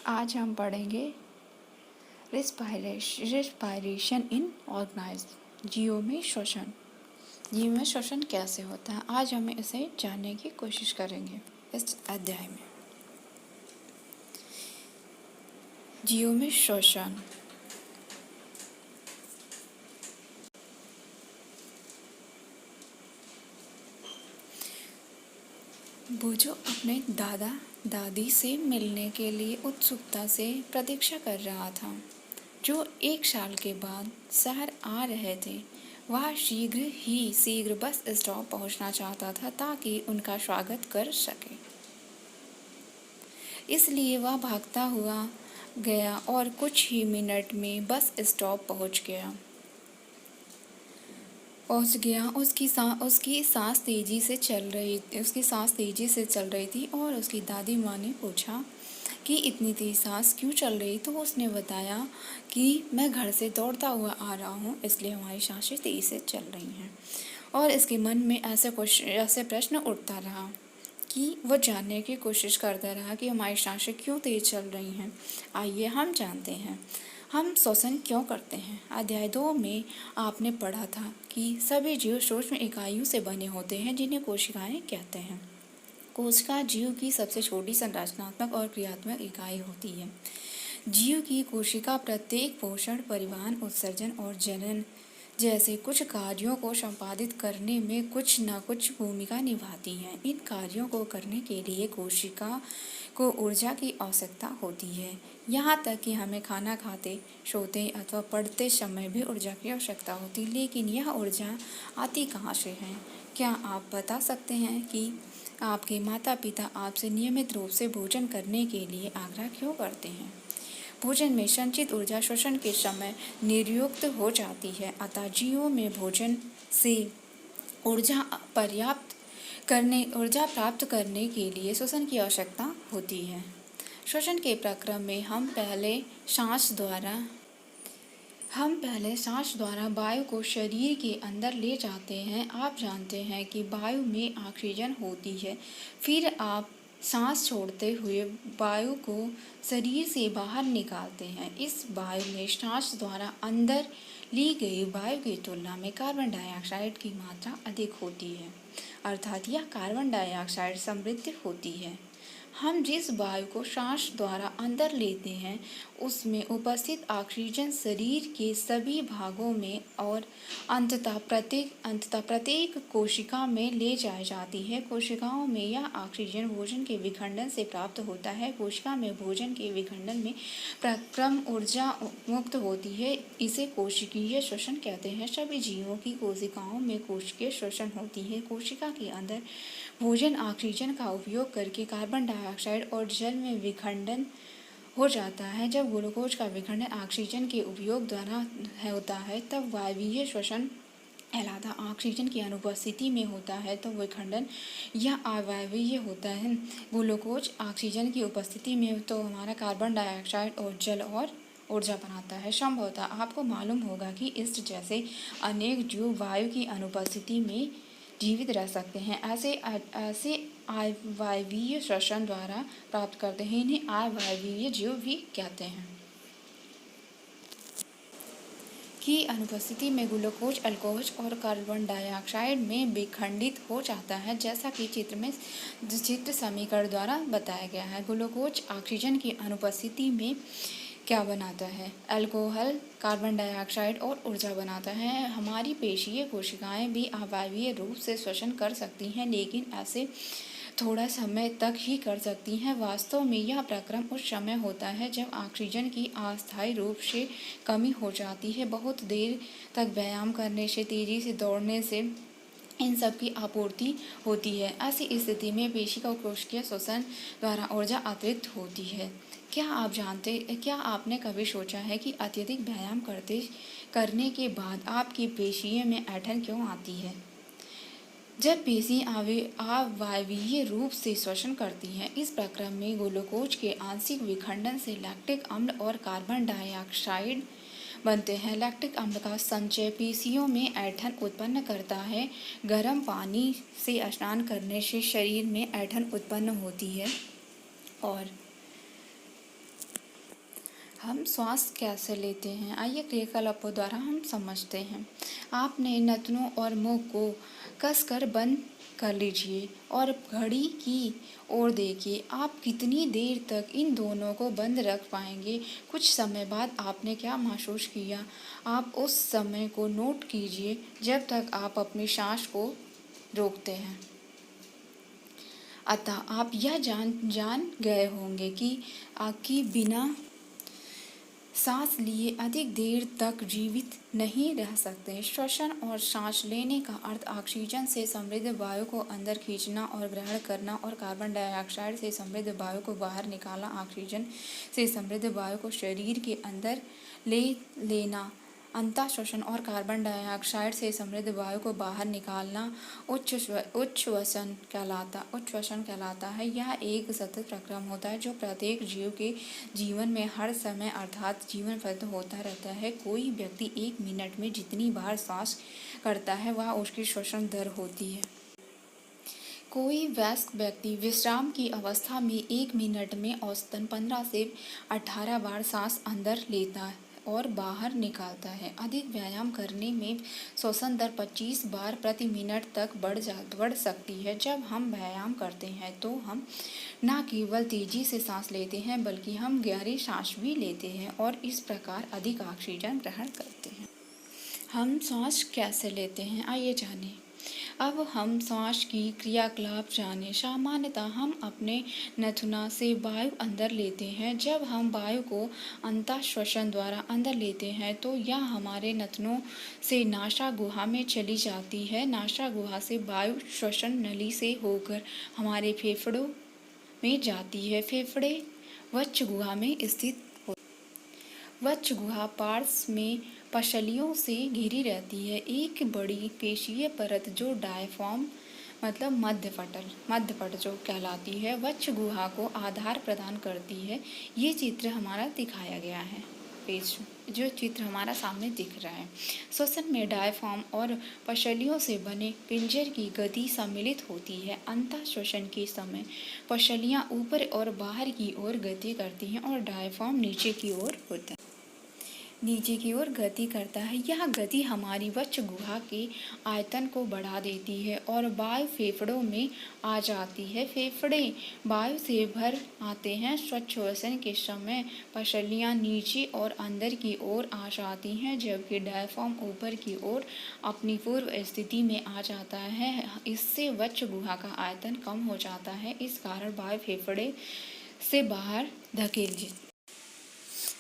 आज हम पढ़ेंगे रेस्पायरेशन इन ऑर्गेनाइज्म, जीवों में श्वसन। जीव में श्वसन कैसे होता है, आज हम इसे जानने की कोशिश करेंगे इस अध्याय में। जीवों में श्वसन। वो जो अपने दादा दादी से मिलने के लिए उत्सुकता से प्रतीक्षा कर रहा था, जो 1 साल के बाद शहर आ रहे थे, वह शीघ्र बस स्टॉप पहुंचना चाहता था ताकि उनका स्वागत कर सके। इसलिए वह भागता हुआ गया और कुछ ही मिनट में बस स्टॉप पहुंच गया। उसकी सांस तेजी से चल रही थी और उसकी दादी माँ ने पूछा कि इतनी तेज सांस क्यों चल रही। तो उसने बताया कि मैं घर से दौड़ता हुआ आ रहा हूँ, इसलिए हमारी सांसें तेज से चल रही हैं। और इसके मन में ऐसे प्रश्न उठता रहा कि वो जानने की कोशिश करता रहा कि हमारी सांसें क्यों तेज चल रही हैं। आइए हम जानते हैं हम श्वसन क्यों करते हैं। अध्याय 2 में आपने पढ़ा था कि सभी जीव सूक्ष्म इकाइयों से बने होते हैं जिन्हें कोशिकाएं कहते हैं। कोशिका जीव की सबसे छोटी संरचनात्मक और क्रियात्मक इकाई होती है। जीव की कोशिका प्रत्येक पोषण, परिवहन, उत्सर्जन और जनन जैसे कुछ कार्यों को संपादित करने में कुछ न कुछ भूमिका निभाती हैं। इन कार्यों को करने के लिए कोशिका को ऊर्जा की आवश्यकता होती है। यहाँ तक कि हमें खाना खाते, सोते अथवा पढ़ते समय भी ऊर्जा की आवश्यकता होती है। लेकिन यह ऊर्जा आती कहाँ से है? क्या आप बता सकते हैं कि आपके माता पिता आपसे नियमित रूप से भोजन करने के लिए आग्रह क्यों करते हैं? भोजन में संचित ऊर्जा श्वसन के समय निर्युक्त हो जाती है, अतः जीवों में भोजन से ऊर्जा प्राप्त करने के लिए श्वसन की आवश्यकता होती है। श्वसन के प्रक्रम में हम पहले सांस द्वारा वायु को शरीर के अंदर ले जाते हैं। आप जानते हैं कि वायु में ऑक्सीजन होती है। फिर आप सांस छोड़ते हुए वायु को शरीर से बाहर निकालते हैं। इस वायु में सांस द्वारा अंदर ली गई वायु की तुलना में कार्बन डाइऑक्साइड की मात्रा अधिक होती है, अर्थात यह कार्बन डाइऑक्साइड समृद्ध होती है। हम जिस वायु को सांस द्वारा अंदर लेते हैं उसमें उपस्थित ऑक्सीजन शरीर के सभी भागों में और अंततः प्रत्येक कोशिका में ले जाई जाती है। कोशिकाओं में यह ऑक्सीजन भोजन के विखंडन से प्राप्त होता है। कोशिका में भोजन के विखंडन में प्रक्रम ऊर्जा मुक्त होती है। इसे कोशिकीय श्वसन कहते हैं। सभी जीवों की कोशिकाओं में कोशिकीय श्वसन होती है। कोशिका के अंदर भोजन ऑक्सीजन का उपयोग करके कार्बन डाइऑक्साइड और जल में विखंडन हो जाता है। जब ग्लूकोज का विखंडन ऑक्सीजन के उपयोग द्वारा होता है तब वायवीय श्वसन कहलाता। ऑक्सीजन की अनुपस्थिति में होता है तो विखंडन या अवायवीय होता है। ग्लूकोज ऑक्सीजन की उपस्थिति में तो हमारा कार्बन डाइऑक्साइड और जल और ऊर्जा बनाता है। संभवतः आपको मालूम होगा कि इस जैसे अनेक जीव वायु की अनुपस्थिति में जीवित रह सकते हैं। ऐसे अवायवीय श्वसन द्वारा प्राप्त करते हैं। इन्हें अवायवीय जीव भी कहते हैं। की अनुपस्थिति में ग्लूकोज, अल्कोहल और कार्बन डाइऑक्साइड में विखंडित हो जाता है, जैसा कि चित्र समीकरण द्वारा बताया गया है। ग्लूकोज ऑक्सीजन की अनुपस्थिति में क्या बनाता है? अल्कोहल, कार्बन डाइऑक्साइड और ऊर्जा बनाता है। हमारी पेशीय कोशिकाएं भी अवायवीय रूप से श्वसन कर सकती हैं, लेकिन ऐसे थोड़ा समय तक ही कर सकती हैं। वास्तव में यह प्रक्रम उस समय होता है जब ऑक्सीजन की अस्थायी रूप से कमी हो जाती है। बहुत देर तक व्यायाम करने से, तेजी से दौड़ने से इन सब की आपूर्ति होती है। ऐसी स्थिति में पेशी का कोशिकीय श्वसन द्वारा ऊर्जा अतिरिक्त होती है। क्या आपने कभी सोचा है कि अत्यधिक व्यायाम करने के बाद आपकी पेशियों में ऐंठन क्यों आती है? जब पेशी अवायवीय रूप से श्वसन करती हैं, इस प्रक्रम में ग्लूकोज के आंशिक विखंडन से लैक्टिक अम्ल और कार्बन डाइऑक्साइड बनते हैं। लैक्टिक अम्ल का संचय पेशियों में ऐंठन उत्पन्न करता है। गर्म पानी से स्नान करने से शरीर में ऐंठन उत्पन्न होती है और हम श्वास कैसे लेते हैं, आइए क्रियाकलापों द्वारा हम समझते हैं। आपने नथनों और मुंह को कसकर बंद कर लीजिए और घड़ी की ओर देखिए। आप कितनी देर तक इन दोनों को बंद रख पाएंगे। कुछ समय बाद आपने क्या महसूस किया, आप उस समय को नोट कीजिए जब तक आप अपनी सांस को रोकते हैं। अतः आप यह जान गए होंगे कि आपकी बिना सांस लिए अधिक देर तक जीवित नहीं रह सकते। श्वसन और सांस लेने का अर्थ ऑक्सीजन से समृद्ध वायु को अंदर खींचना और ग्रहण करना और कार्बन डाइऑक्साइड से समृद्ध वायु को बाहर निकालना। ऑक्सीजन से समृद्ध वायु को शरीर के अंदर ले लेना अंतः श्वसन और कार्बन डाइऑक्साइड से समृद्ध वायु को बाहर निकालना उच्छ्वसन कहलाता है। यह एक सतत प्रक्रम होता है जो प्रत्येक जीव के जीवन में हर समय अर्थात जीवन भर होता रहता है। कोई व्यक्ति 1 मिनट में जितनी बार सांस करता है वह उसकी श्वसन दर होती है। कोई वयस्क व्यक्ति विश्राम की अवस्था में 1 मिनट में औसतन 15 से 18 बार सांस अंदर लेता है और बाहर निकालता है। अधिक व्यायाम करने में श्वसन दर 25 बार प्रति मिनट तक बढ़ सकती है। जब हम व्यायाम करते हैं तो हम न केवल तेजी से सांस लेते हैं बल्कि हम गहरी सांस भी लेते हैं और इस प्रकार अधिक ऑक्सीजन ग्रहण करते हैं। हम सांस कैसे लेते हैं, आइए जानें। अब हम सांस की क्रियाकलाप जानें। सामान्यतः हम अपने नथुना से वायु अंदर लेते हैं। जब हम वायु को अंतः श्वसन द्वारा अंदर लेते हैं तो यह हमारे नथनों से नासा गुहा में चली जाती है। नासा गुहा से वायु श्वसन नली से होकर हमारे फेफड़ों में जाती है। फेफड़े वक्ष गुहा में स्थित वक्ष गुहा पार्श्व में पसलियों से घिरी रहती है। एक बड़ी पेशीय परत जो डायफ्राम मतलब मध्यपट जो कहलाती है वक्ष गुहा को आधार प्रदान करती है। ये चित्र हमारा दिखाया गया है। पेज जो चित्र हमारा सामने दिख रहा है। श्वसन में डायफ्राम और पसलियों से बने पिंजर की गति सम्मिलित होती है। अंतः श्वसन के समय पसलियां ऊपर और बाहर की ओर गति करती हैं और डायफ्राम नीचे की ओर गति करता है। यह गति हमारी वक्ष गुहा के आयतन को बढ़ा देती है और वायु फेफड़ों में आ जाती है। फेफड़े वायु से भर आते हैं। श्वसन के समय पसलियां नीचे और अंदर की ओर आ जाती हैं जबकि डायफ्राम ऊपर की ओर अपनी पूर्व स्थिति में आ जाता है। इससे वक्ष गुहा का आयतन कम हो जाता है। इस कारण वायु फेफड़े से बाहर धकेल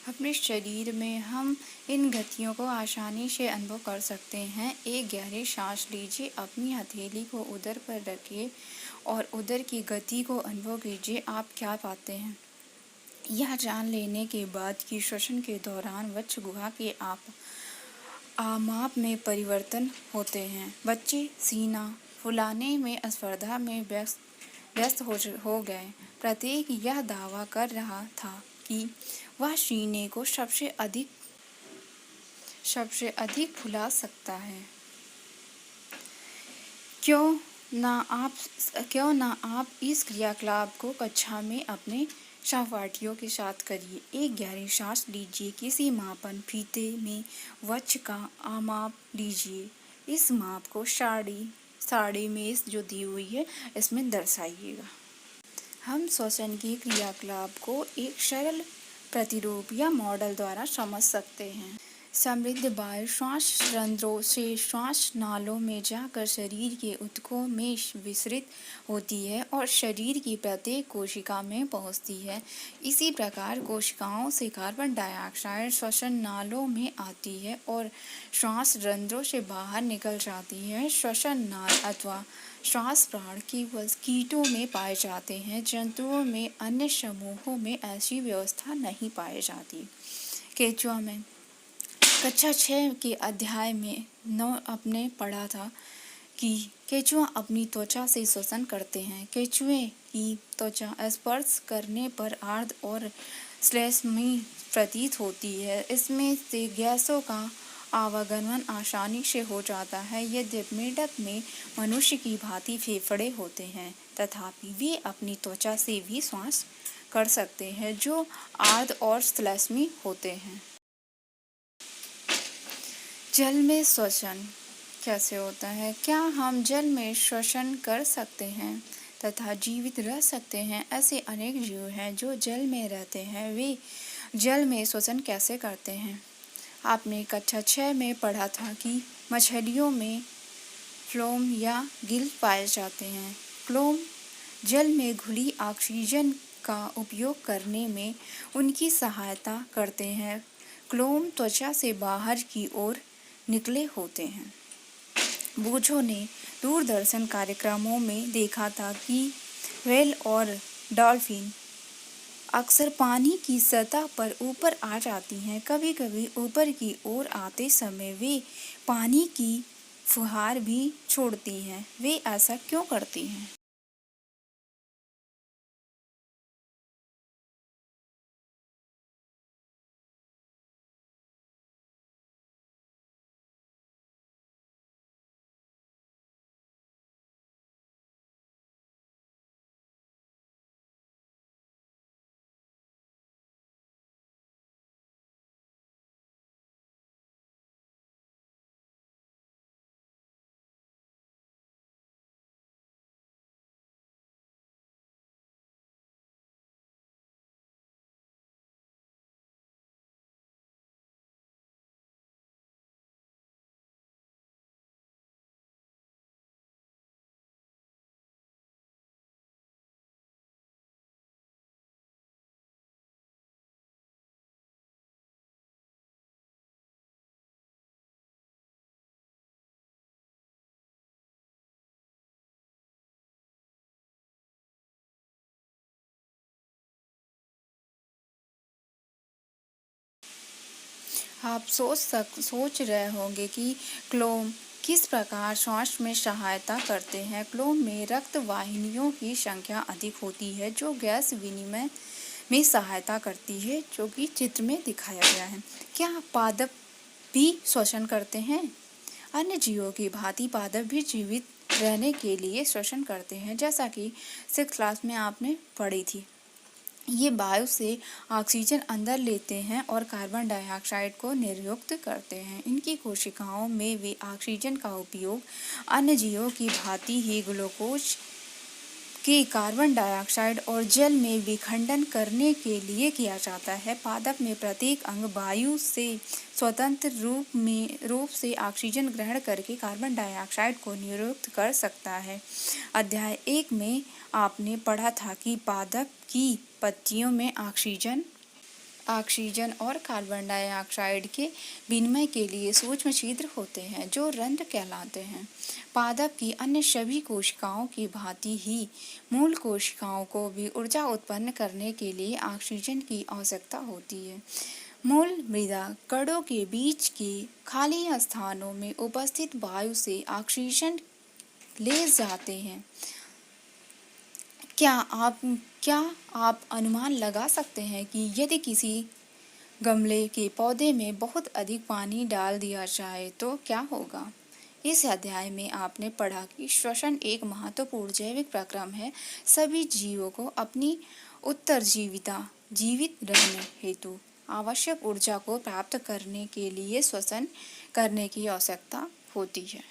अपने शरीर में हम इन गतियों को आसानी से अनुभव कर सकते हैं। एक गहरी सांस लीजिए, अपनी हथेली को उदर पर रखिए और उदर की गति को अनुभव कीजिए। आप क्या पाते हैं? यह जान लेने के बाद कि श्वसन के दौरान वक्ष गुहा के आमाप में परिवर्तन होते हैं। बच्चे सीना फुलाने में स्पर्धा में व्यस्त हो गए। प्रत्येक यह दावा कर रहा था कि वह सीने को सबसे अधिक फुला सकता है। क्यों ना आप इस क्रियाकलाप को कक्षा में अपने सहपाठियों के साथ करिए। एक गहरी सांस लीजिए। किसी मापन फीते में वक्ष का आमाप लीजिए। इस माप को साड़ी में जो दी हुई है इसमें दर्शाइएगा। हम श्वसन की क्रियाकलाप को एक सरल प्रतिरूप या मॉडल द्वारा समझ सकते हैं। समृद्ध वायु श्वास रंध्रों से श्वास नालों में जाकर शरीर के ऊतकों में विसरित होती है और शरीर की प्रत्येक कोशिका में पहुंचती है। इसी प्रकार कोशिकाओं से कार्बन डाइऑक्साइड श्वसन नालों में आती है और श्वास रंध्रों से बाहर निकल जाती है। श्वसन नाल अथवा श्वास प्राण केवल कीटों में पाए जाते हैं। जंतुओं में अन्य समूहों में ऐसी व्यवस्था नहीं पाई जाती। केंचुआ में कक्षा 6 के अध्याय में 9 आपने पढ़ा था कि केंचुआ अपनी त्वचा से श्वसन करते हैं। केंचुए की त्वचा स्पर्श करने पर आर्द्र और श्लेष्मी प्रतीत होती है। इसमें से गैसों का आवागमन आसानी से हो जाता है। यद्यपि मेंढक में मनुष्य की भांति फेफड़े होते हैं तथापि वे अपनी त्वचा से भी श्वास कर सकते हैं जो आर्द्र और श्लेष्मी होते हैं। जल में श्वसन कैसे होता है? क्या हम जल में श्वसन कर सकते हैं तथा जीवित रह सकते हैं? ऐसे अनेक जीव हैं जो जल में रहते हैं। वे जल में श्वसन कैसे करते हैं? आपने कक्षा 6 में पढ़ा था कि मछलियों में फ्लोम या गिल पाए जाते हैं। फ्लोम जल में घुली ऑक्सीजन का उपयोग करने में उनकी सहायता करते हैं। फ्लोम त्वचा से बाहर की ओर निकले होते हैं। बूझों ने दूरदर्शन कार्यक्रमों में देखा था कि व्हेल और डॉल्फिन अक्सर पानी की सतह पर ऊपर आ जाती हैं। कभी कभी ऊपर की ओर आते समय वे पानी की फुहार भी छोड़ती हैं। वे ऐसा क्यों करती हैं? आप सोच रहे होंगे कि क्लोम किस प्रकार श्वास में सहायता करते हैं। क्लोम में रक्त वाहिनियों की संख्या अधिक होती है जो गैस विनिमय में सहायता करती है, जो कि चित्र में दिखाया गया है। क्या पादप भी श्वसन करते हैं? अन्य जीवों की भांति पादप भी जीवित रहने के लिए श्वसन करते हैं, जैसा कि 6th क्लास में आपने पढ़ी थी। ये वायु से ऑक्सीजन अंदर लेते हैं और कार्बन डाइऑक्साइड को निर्युक्त करते हैं। इनकी कोशिकाओं में वे ऑक्सीजन का उपयोग अन्य जीवों की भांति ही ग्लूकोज के कार्बन डाइऑक्साइड और जल में विखंडन करने के लिए किया जाता है। पादप में प्रत्येक अंग वायु से स्वतंत्र रूप से ऑक्सीजन ग्रहण करके कार्बन डाइऑक्साइड को निर्युक्त कर सकता है। अध्याय 1 में आपने पढ़ा था कि पादप की पत्तियों में ऑक्सीजन और कार्बन डाइऑक्साइड के विनिमय के लिए सूक्ष्म छिद्र होते हैं जो रंध्र कहलाते हैं। पादप की अन्य सभी कोशिकाओं की भांति ही मूल कोशिकाओं को भी ऊर्जा उत्पन्न करने के लिए ऑक्सीजन की आवश्यकता होती है। मूल मृदा कणों के बीच के खाली स्थानों में उपस्थित वायु से ऑक्सीजन ले जाते हैं। क्या आप अनुमान लगा सकते हैं कि यदि किसी गमले के पौधे में बहुत अधिक पानी डाल दिया जाए तो क्या होगा? इस अध्याय में आपने पढ़ा कि श्वसन एक महत्वपूर्ण जैविक प्रक्रम है। सभी जीवों को अपनी उत्तरजीविता जीवित रहने हेतु आवश्यक ऊर्जा को प्राप्त करने के लिए श्वसन करने की आवश्यकता होती है।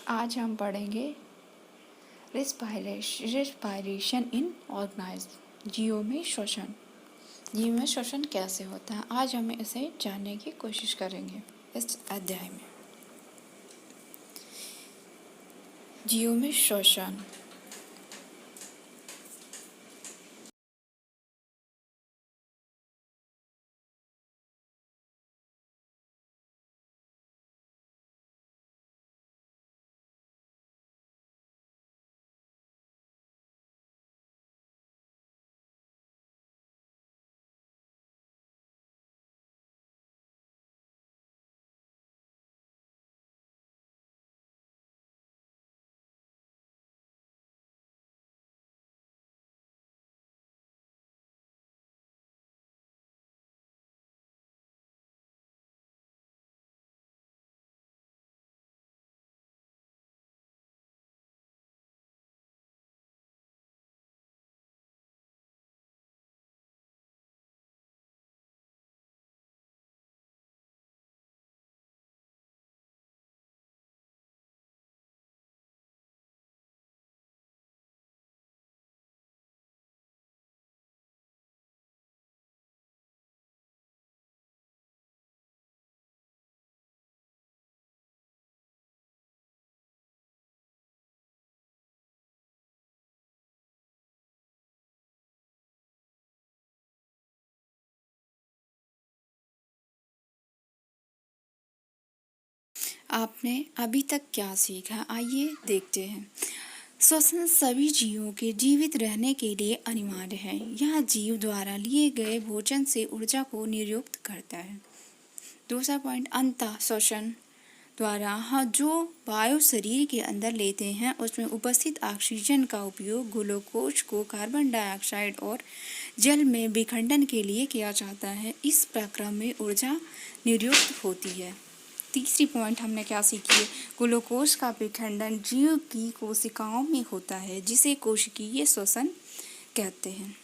आज हम पढ़ेंगे रेस्पायरेशन इन ऑर्गेनिज्म, जीवों में श्वसन। जीव में श्वसन कैसे होता है, आज हम इसे जानने की कोशिश करेंगे इस अध्याय में। जीवों में श्वसन आपने अभी तक क्या सीखा, आइए देखते हैं। श्वसन सभी जीवों के जीवित रहने के लिए अनिवार्य है। यह जीव द्वारा लिए गए भोजन से ऊर्जा को निर्युक्त करता है। दूसरा पॉइंट, अंतः श्वसन द्वारा जो वायु शरीर के अंदर लेते हैं उसमें उपस्थित ऑक्सीजन का उपयोग ग्लूकोज को कार्बन डाइऑक्साइड और जल में विखंडन के लिए किया जाता है। इस प्रक्रिया में ऊर्जा निर्युक्त होती है। तीसरी पॉइंट हमने क्या सीखी है, ग्लूकोज का विखंडन जीव की कोशिकाओं में होता है जिसे कोशिकीय श्वसन कहते हैं।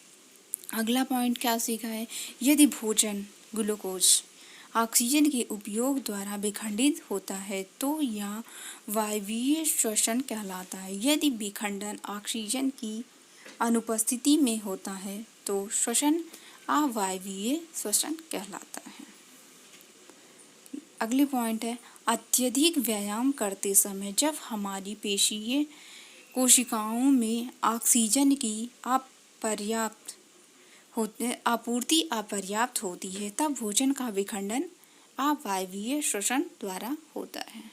अगला पॉइंट क्या सीखा है, यदि भोजन ग्लूकोज ऑक्सीजन के उपयोग द्वारा विखंडित होता है तो यह वायवीय श्वसन कहलाता है। यदि विखंडन ऑक्सीजन की अनुपस्थिति में होता है तो श्वसन अवायवीय श्वसन कहलाता है। अगली पॉइंट है, अत्यधिक व्यायाम करते समय जब हमारी पेशीय कोशिकाओं में ऑक्सीजन की आपूर्ति अपर्याप्त होती है तब भोजन का विखंडन अवायवीय श्वसन द्वारा होता है।